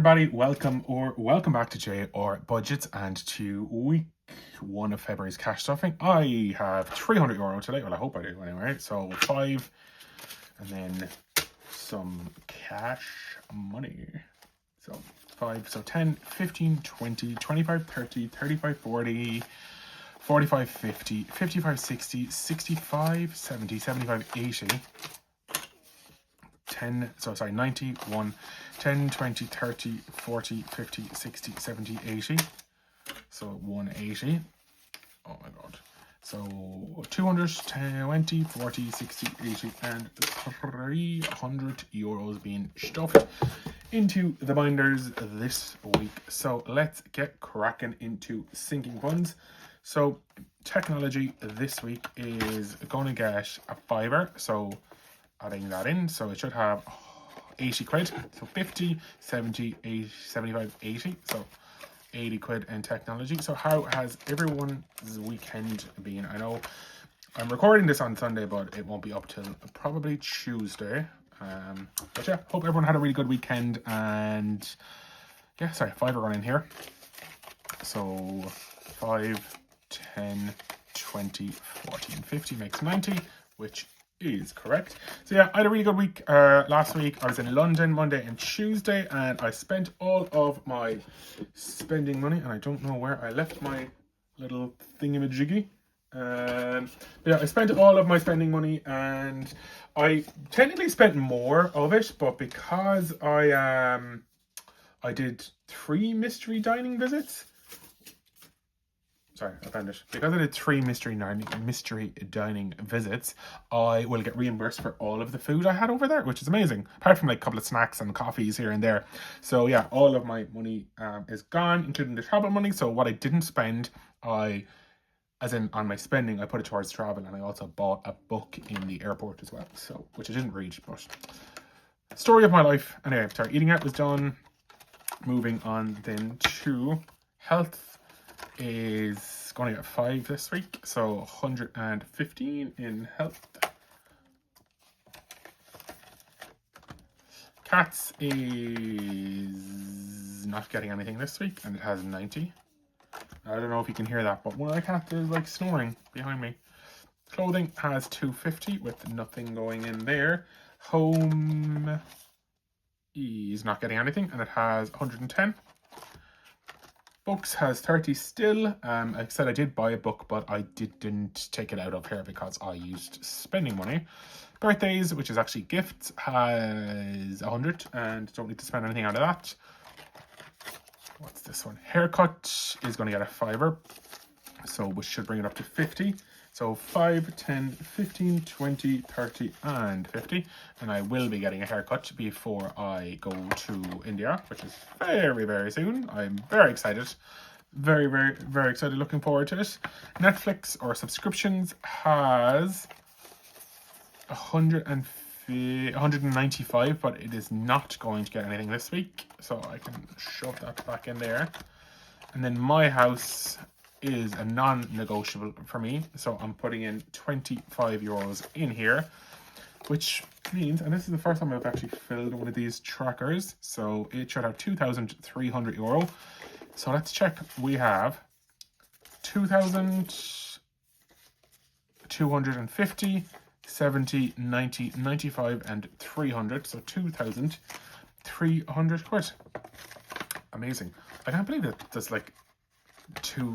everybody, welcome back to JR Budgets and to week 1 of February's cash stuffing. I have €300 today, well I hope I do anyway, so 5 and then some cash money. So 5, so 10, 15, 20, 25, 30, 35, 40, 45, 50, 55, 60, 65, 70, 75, 80. 91, 10, 20, 30, 40, 50, 60, 70, 80. So 180. Oh my god. So 200, 20, 40, 60, 80, and €300 being stuffed into the binders this week. So let's get cracking into sinking funds. So technology this week is going to get a fiver. So adding that in, so it should have 80 quid. So 50, 70, 80, 75, 80. So 80 quid in technology. So how has everyone's weekend been? I know I'm recording this on Sunday, but it won't be up till probably Tuesday. But yeah, hope everyone had a really good weekend. And yeah, sorry, 5 are running here. So 5, 10, 20, 40, and 50 makes 90, which is correct. So yeah, I had a really good week last week. I was in London Monday and Tuesday, and I spent all of my spending money, and I don't know where I left my little thingamajiggy. But yeah, I spent all of my spending money, and I technically spent more of it, but because I did 3 mystery dining visits. Sorry, I found it. Because I did 3 mystery dining visits, I will get reimbursed for all of the food I had over there, which is amazing. Apart from like a couple of snacks and coffees here and there. So yeah, all of my money is gone, including the travel money. So what I didn't spend, as in on my spending, I put it towards travel, and I also bought a book in the airport as well. So, which I didn't read, but story of my life. Anyway, sorry, eating out was done. Moving on then to health. Is going to get 5 this week, so 115 in health. Cats is not getting anything this week, and it has 90. I don't know if you can hear that, but one of the cats is like snoring behind me. Clothing has 250 with nothing going in there. Home is not getting anything, and it has 110. Books has 30 still. Like I said, I did buy a book, but I didn't take it out of here because I used spending money. Birthdays, which is actually gifts, has 100 and don't need to spend anything out of that. What's this one? Haircut is going to get a fiver, so which should bring it up to 50. So 5, 10, 15, 20, 30, and 50. And I will be getting a haircut before I go to India, which is very, very soon. I'm very excited. Very, very, very excited. Looking forward to it. Netflix or subscriptions has 195, but it is not going to get anything this week. So I can shove that back in there. And then my house is a non-negotiable for me, so I'm putting in €25 in here, which means, and this is the first time I've actually filled one of these trackers, so it should have €2,300. So let's check. We have 2,250, 70, 90, 95, and 300. So 2,300 quid. Amazing. I can't believe it. There's like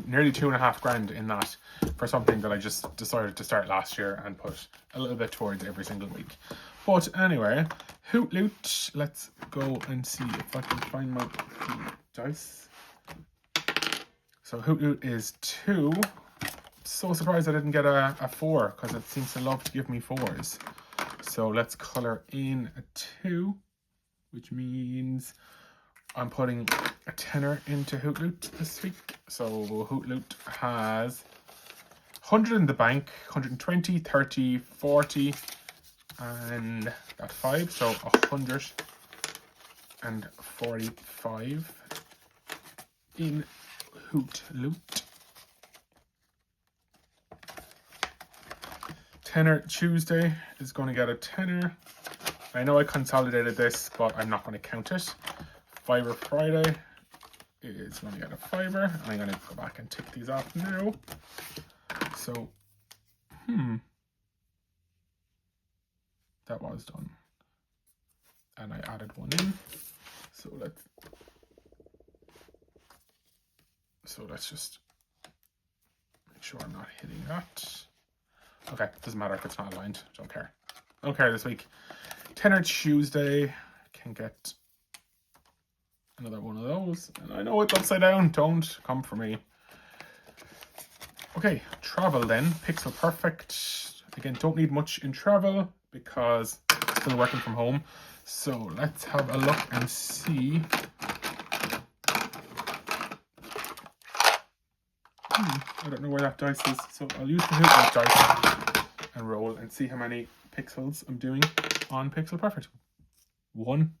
nearly $2,500 in that for something that I just decided to start last year and put a little bit towards every single week. But anyway, Hoot Loot. Let's go and see if I can find my dice. So Hoot Loot is 2. So surprised I didn't get a 4 because it seems to love to give me 4s. So let's color in a 2, which means I'm putting a tenner into Hoot Loot this week. So Hoot Loot has 100 in the bank, 120, 30, 40, and that 5. So 145 in Hoot Loot. Tenner Tuesday is going to get a tenner. I know I consolidated this, but I'm not going to count it. Fiver Friday is going to get a fiver, and I'm going to go back and tick these off now. So, that was done, and I added one in. So let's just make sure I'm not hitting that. Okay, doesn't matter if it's not aligned. Don't care. Okay, this week. Tenner Tuesday can get another one of those. And I know it's upside down. Don't come for me. Okay, travel then. Pixel Perfect. Again, don't need much in travel because still working from home. So let's have a look and see. I don't know where that dice is. So I'll use the Hoot dice and roll and see how many pixels I'm doing on Pixel Perfect. 1.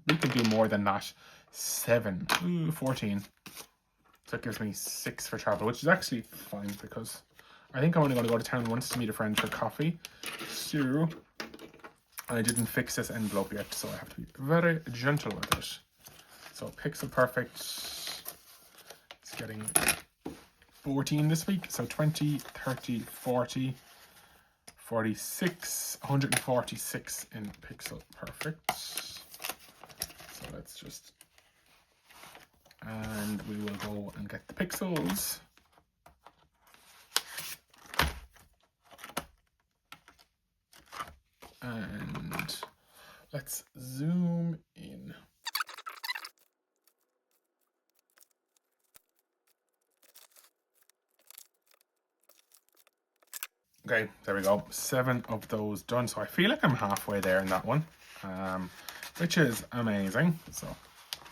We can do more than that. 7. 14. So that gives me 6 for travel, which is actually fine because I think I'm only going to go to town once to meet a friend for coffee. So I didn't fix this envelope yet, so I have to be very gentle with it. So Pixel Perfect is getting 14 this week. So 20, 30, 40, 46, 146 in Pixel Perfect. So let's just, and we will go and get the pixels. And let's zoom in. Okay, there we go. 7 of those done. So I feel like I'm halfway there in that one, which is amazing. So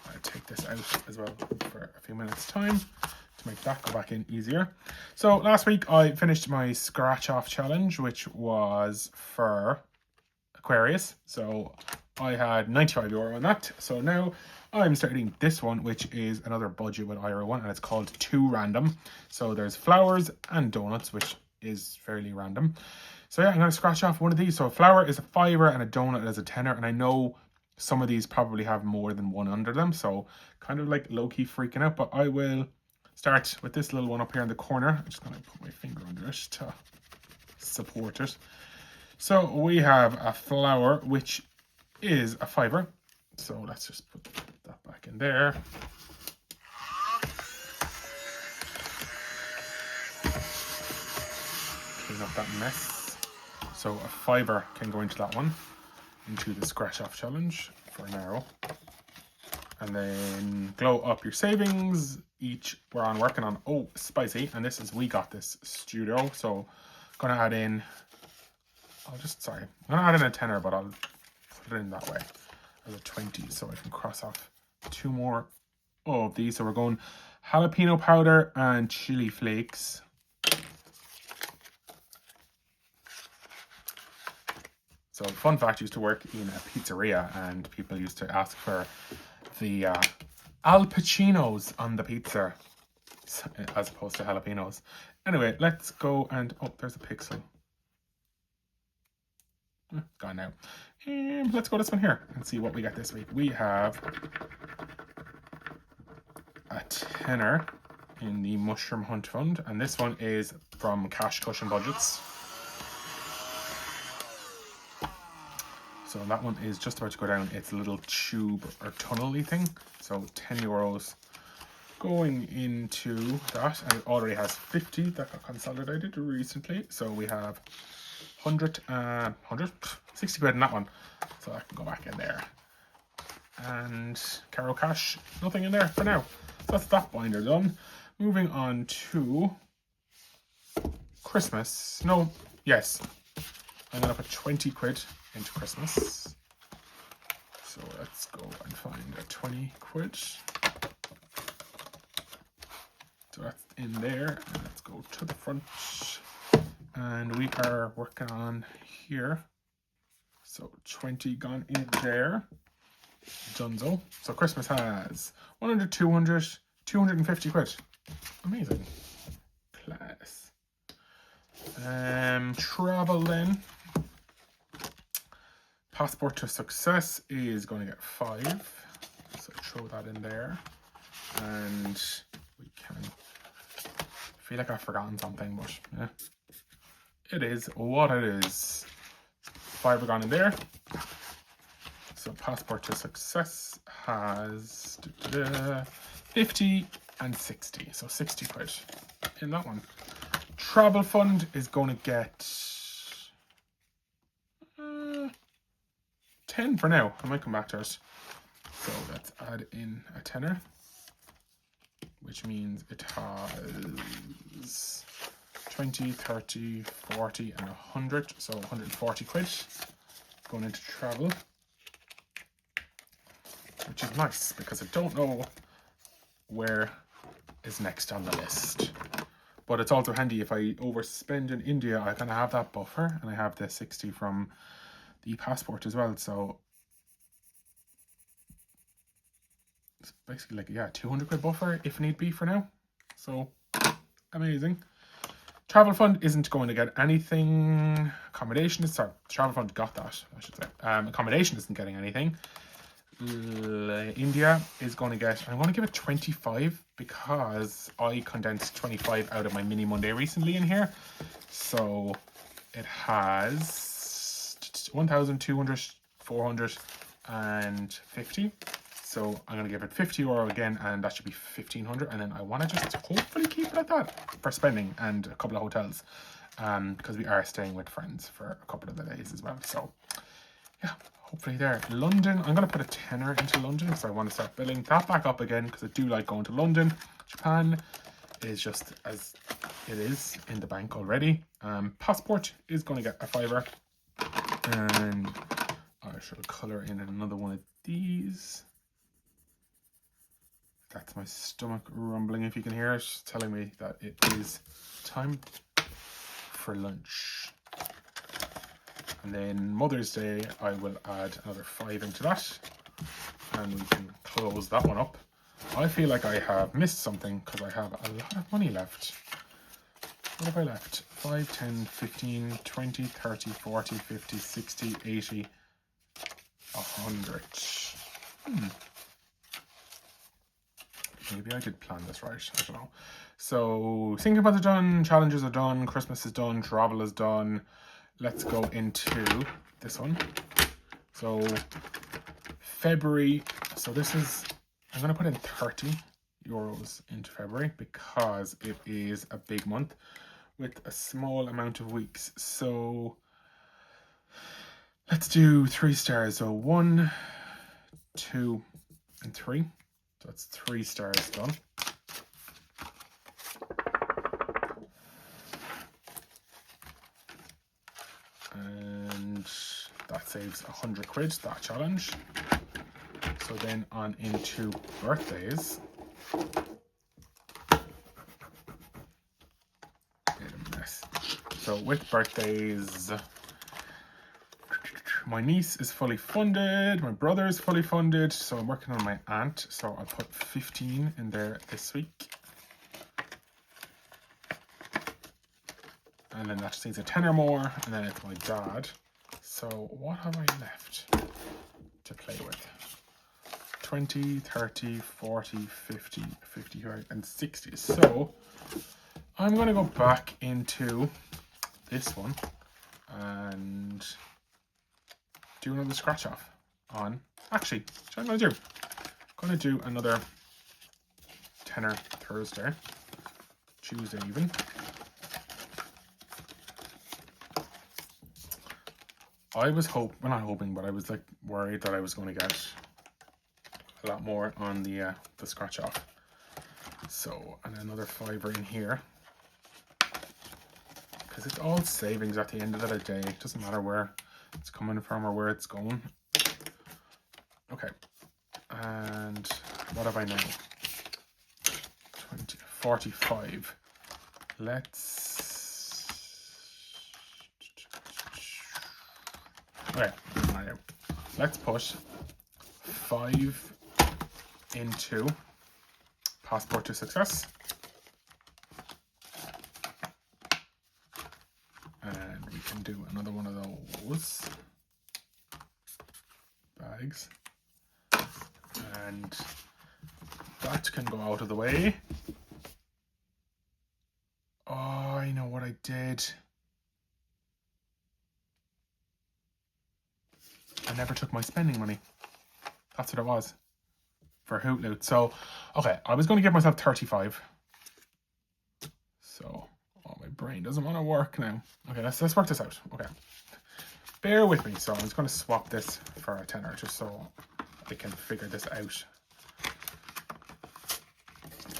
I'll take this out as well for a few minutes time to make that go back in easier. So last week I finished my scratch off challenge, which was for Aquarius. So I had €95 on that. So now I'm starting this one, which is another budget with Ira one, and it's called 2 Random. So there's flowers and donuts, which is fairly random. So yeah, I'm going to scratch off one of these. So a flower is a fiver and a donut is a tenner. And I know some of these probably have more than one under them. So kind of like low-key freaking out. But I will start with this little one up here in the corner. I'm just going to put my finger under it to support it. So we have a flower, which is a fiver. So let's just put that back in there. Clean up that mess. So a fiver can go into that one, into the scratch off challenge for now. And then glow up your savings. Each we're on working on, oh, spicy. And this is We Got This Studio. So gonna add in, I'm gonna add in a tenner, but I'll put it in that way as a 20 so I can cross off 2 more of these. So we're going jalapeno powder and chili flakes. So fun fact, I used to work in a pizzeria and people used to ask for the Al Pacinos on the pizza as opposed to jalapenos. Anyway, let's go and, oh, there's a pixel. Gone now. Let's go this one here and see what we get this week. We have a tenner in the Mushroom Hunt Fund, and this one is from Cash Cushion Budgets. So that one is just about to go down its little tube or tunnel-y thing. So €10 going into that, and it already has 50 that got consolidated recently. So we have 60 quid in that one. So I can go back in there. And Caro Cash, nothing in there for now. So that's that binder done. Moving on to Christmas. No, yes. I'm going to put 20 quid into Christmas. So let's go and find a 20 quid. So that's in there. And let's go to the front. And we are working on here. So 20 gone in there. Dunzo. So Christmas has 100, 200, 250 quid. Amazing. Class. Travel then. Passport to Success is going to get 5. So throw that in there. And we can, feel like I've forgotten something, but yeah, it is what it is. 5 are gone in there. So Passport to Success has 50 and 60, so 60 quid in that one. Travel Fund is going to get 10 for now. I might come back to it. So let's add in a tenner, which means it has 20, 30, 40 and 100, so 140 quid going into travel, which is nice because I don't know where is next on the list. But it's also handy if I overspend in India, I kind of have that buffer, and I have the 60 from the passport as well. So it's basically like, yeah, 200 quid buffer if need be for now. So amazing. Travel Fund isn't going to get anything. Accommodation is, sorry, Travel Fund got that, I should say. Accommodation isn't getting anything. India is going to get, I'm going to give it 25 because I condensed 25 out of my mini Monday recently in here. So it has 1,200, 450. So I'm going to give it 50 euro again, and that should be 1,500. And then I want to just hopefully keep it at that for spending and a couple of hotels, because we are staying with friends for a couple of the days as well. So yeah, hopefully there. London, I'm going to put a tenner into London because I want to start building that back up again because I do like going to London. Japan is just as it is in the bank already. Passport is going to get a fiver. And I shall colour in another one of these. That's my stomach rumbling, if you can hear it, telling me that it is time for lunch. And then Mother's Day, I will add another 5 into that, and we can close that one up. I feel like I have missed something because I have a lot of money left. What have I left? 5, 10, 15, 20, 30, 40, 50, 60, 80, 100. Maybe I did plan this right, I don't know. So Sinking Funds are done, challenges are done, Christmas is done, travel is done. Let's go into this one. So February, so this is, I'm going to put in 30 euros into February because it is a big month with a small amount of weeks. So let's do 3 stars. So 1, 2, and 3. So that's 3 stars done. And that saves 100 quid, that challenge. So then on into birthdays. So with birthdays, my niece is fully funded, my brother is fully funded, so I'm working on my aunt, so I'll put 15 in there this week. And then that just needs a tenner more, and then it's my dad. So what have I left to play with? 20, 30, 40, 50, 55, and 60. So I'm going to go back into this one and do another scratch off on, actually, what I'm going to do? I'm going to do another tenner Thursday, Tuesday even. I was not hoping, but I was like worried that I was going to get a lot more on the scratch off. So, and another fiver in here. Because it's all savings at the end of the day. It doesn't matter where it's coming from or where it's going. Okay. And what have I now? 20, 45. Okay. Let's push 5 into Passport to Success. And we can do another one of those bags. And that can go out of the way. Oh, I know what I did. I never took my spending money. That's what it was for Hoot Loot. So, okay, I was going to give myself 35. So, oh, my brain doesn't want to work now. Okay, let's work this out. Okay, bear with me. So I'm just going to swap this for a tenner just so I can figure this out.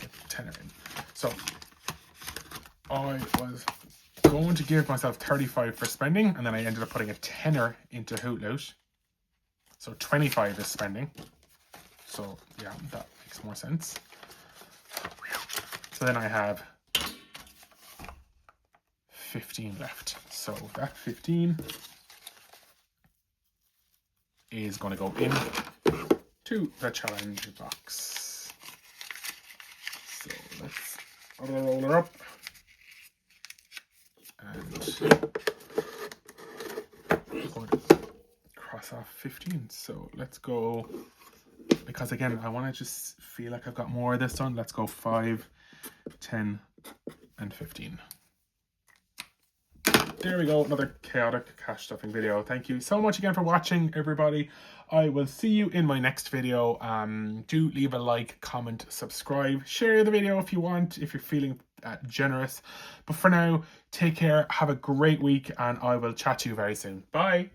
Get the tenner in. So I was going to give myself 35 for spending, and then I ended up putting a tenner into Hoot Loot. So 25 is spending. So yeah, that makes more sense. So then I have 15 left. So that 15 is going to go in to the challenge box. So let's auto roller up and cross off 15. So let's go, because again I want to just feel like I've got more of this done. Let's go 5, 10 and 15. There we go, another chaotic cash stuffing video. Thank you so much again for watching, everybody. I will see you in my next video. Do leave a like, comment, subscribe, share the video if you want, if you're feeling generous. But for now, take care, have a great week, and I will chat to you very soon. Bye.